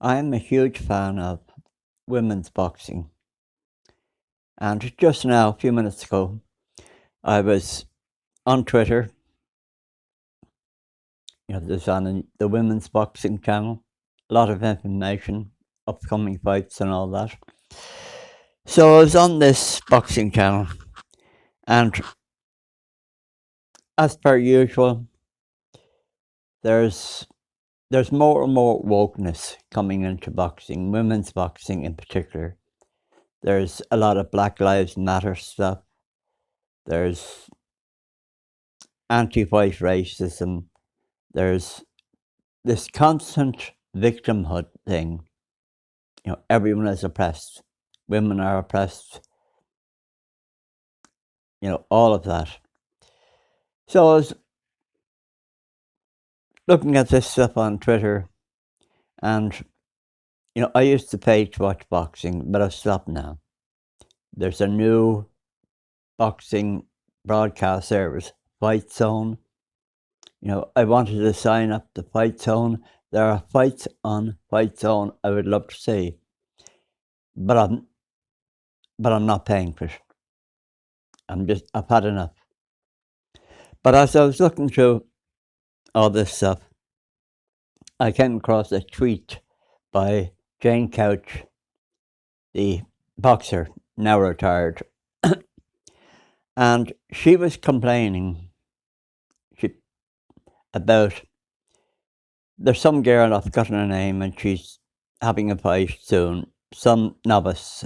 I am a huge fan of women's boxing. And just now, a few minutes ago, I was on Twitter. There's on the women's boxing channel, a lot of information, upcoming fights and all that. So I was on this boxing channel, and as per usual, there's more and more wokeness coming into boxing, women's boxing in particular. There's a lot of Black Lives Matter stuff. There's anti-white racism. There's this constant victimhood thing. Everyone is oppressed. Women are oppressed. All of that. So I was looking at this stuff on Twitter, and I used to pay to watch boxing, but I've stopped now. There's a new boxing broadcast service, Fight Zone. I wanted to sign up to Fight Zone. There are fights on Fight Zone I would love to see, but I'm not paying for it. I've had enough. But as I was looking through all this stuff, I came across a tweet by Jane Couch, the boxer, now retired, and she was complaining about there's some girl, I've forgotten her name, and she's having a fight soon. Some novice,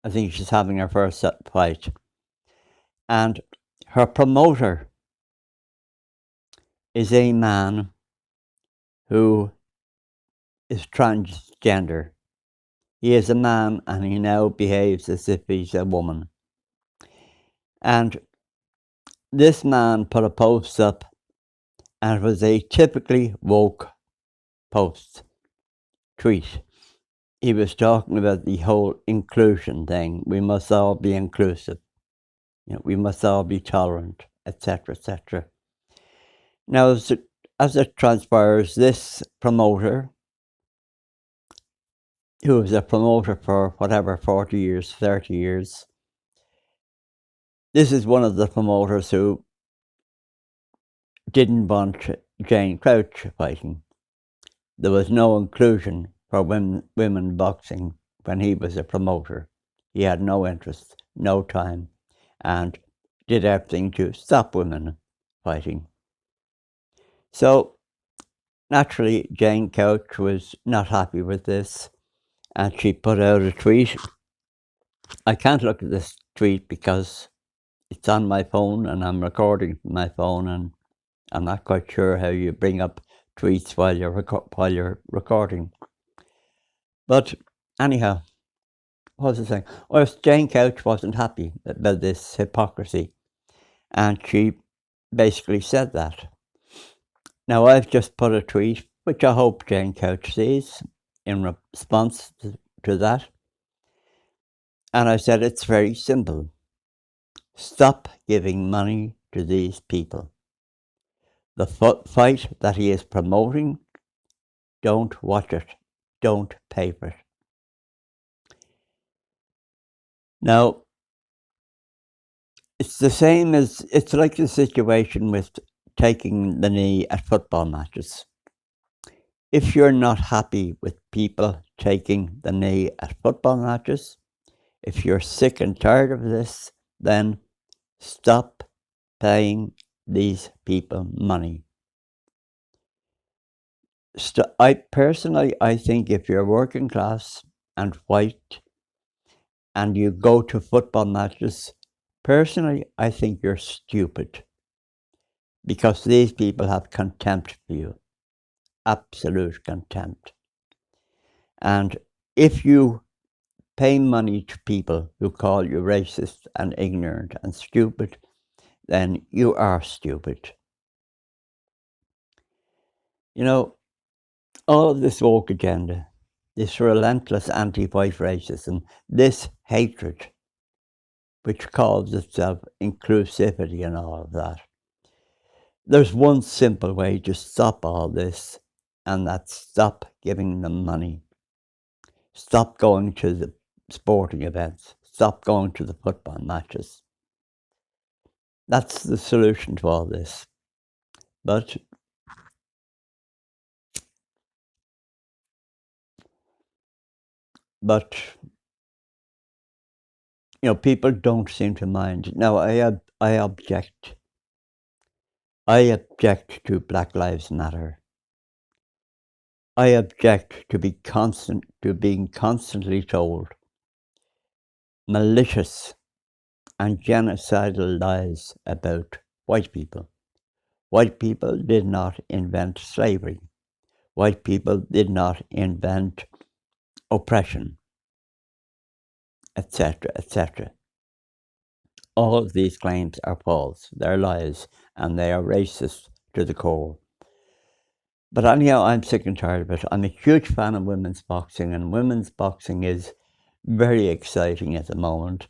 I think she's having her first fight, and her promoter is a man who is transgender. He is a man and he now behaves as if he's a woman. And this man put a post up, and it was a typically woke tweet. He was talking about the whole inclusion thing. We must all be inclusive. We must all be tolerant, etc., etc. Now, as it transpires, this promoter, who was a promoter for 40 years, 30 years, this is one of the promoters who didn't want Jane Crouch fighting. There was no inclusion for women boxing when he was a promoter. He had no interest, no time, and did everything to stop women fighting. So, naturally, Jane Couch was not happy with this, and she put out a tweet. I can't look at this tweet because it's on my phone and I'm recording from my phone, and I'm not quite sure how you bring up tweets while you're recording. But anyhow, what was I saying? Well, Jane Couch wasn't happy about this hypocrisy, and she basically said that. Now, I've just put a tweet, which I hope Jane Couch sees, in response to that. And I said, it's very simple. Stop giving money to these people. The fight that he is promoting, don't watch it. Don't pay for it. Now, it's like the situation with taking the knee at football matches. If you're not happy with people taking the knee at football matches, if you're sick and tired of this, then stop paying these people money. I think if you're working class and white and you go to football matches, personally, I think you're stupid, because these people have contempt for you, absolute contempt. And if you pay money to people who call you racist and ignorant and stupid, then you are stupid. All of this woke agenda, this relentless anti-white racism, this hatred, which calls itself inclusivity and all of that. There's one simple way to stop all this, and that's stop giving them money. Stop going to the sporting events. Stop going to the football matches. That's the solution to all this. But people don't seem to mind. Now, I object. I object to Black Lives Matter. I object to being constantly told malicious and genocidal lies about white people. White people did not invent slavery. White people did not invent oppression, etc., etc. All of these claims are false. They're lies, and they are racist to the core. But anyhow, I'm sick and tired of it. I'm a huge fan of women's boxing, and women's boxing is very exciting at the moment.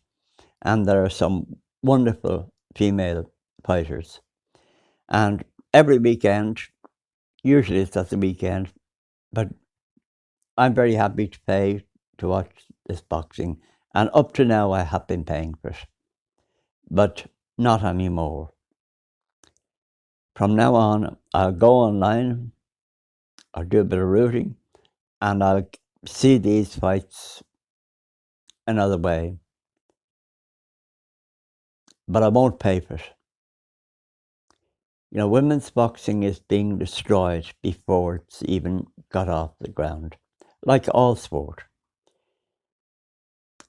And there are some wonderful female fighters. And every weekend, usually it's at the weekend, but I'm very happy to pay to watch this boxing. And up to now, I have been paying for it. But not anymore. From now on, I'll go online, I'll do a bit of rooting, and I'll see these fights another way. But I won't pay for it. Women's boxing is being destroyed before it's even got off the ground, like all sport.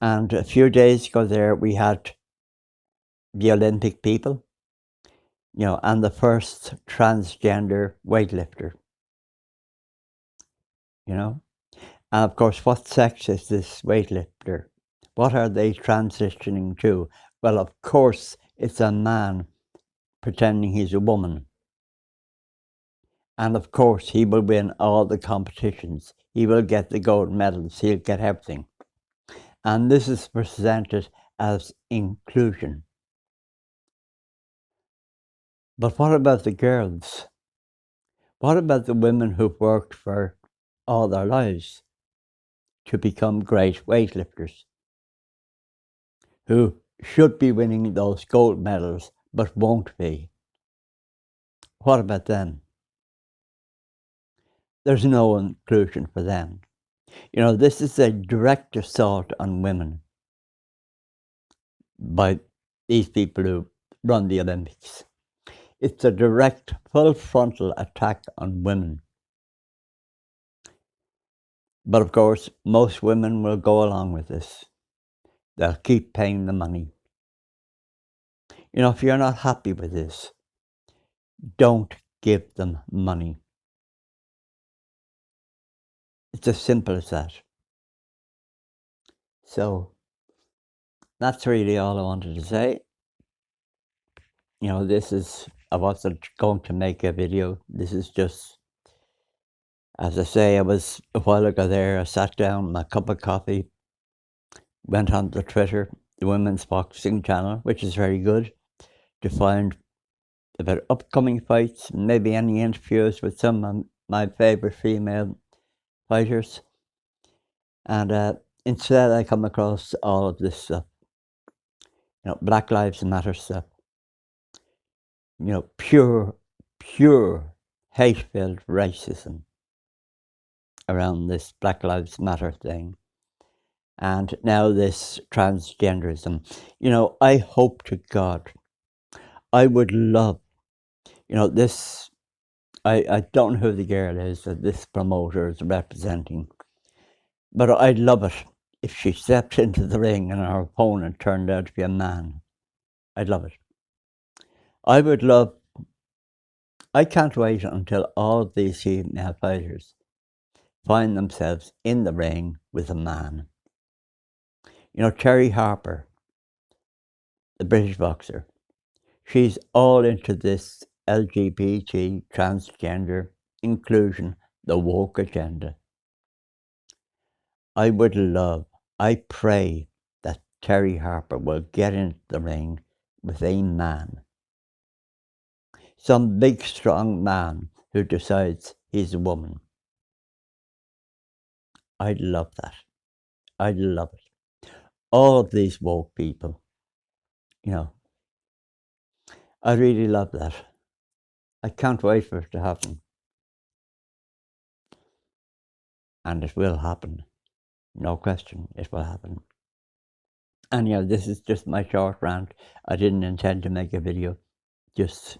And a few days ago there, we had the Olympic people, and the first transgender weightlifter, And of course, what sex is this weightlifter? What are they transitioning to? Well, of course, it's a man pretending he's a woman. And of course, he will win all the competitions. He will get the gold medals. He'll get everything. And this is presented as inclusion. But what about the girls? What about the women who've worked for all their lives to become great weightlifters, who should be winning those gold medals but won't be? What about them? There's no inclusion for them. This is a direct assault on women by these people who run the Olympics. It's a direct, full frontal attack on women. But of course, most women will go along with this. They'll keep paying the money. If you're not happy with this, don't give them money. It's as simple as that. So, that's really all I wanted to say. I wasn't going to make a video. This is just, as I say, I was a while ago there, I sat down, my cup of coffee, went on to Twitter, the Women's Boxing channel, which is very good, to find about upcoming fights, maybe any interviews with some of my favourite female fighters. And instead I come across all of this stuff, Black Lives Matter stuff, pure hate-filled racism around this Black Lives Matter thing. And now this transgenderism. I hope to God, I would love, this, I don't know who the girl is that this promoter is representing, but I'd love it if she stepped into the ring and her opponent turned out to be a man. I'd love it. I can't wait until all of these female fighters find themselves in the ring with a man. Terri Harper, the British boxer, she's all into this LGBT, transgender, inclusion, the woke agenda. I pray that Terri Harper will get into the ring with a man. Some big, strong man who decides he's a woman. I'd love that. I'd love it. All of these woke people, you know, I really love that. I can't wait for it to happen. And it will happen. No question, it will happen. And this is just my short rant. I didn't intend to make a video. Just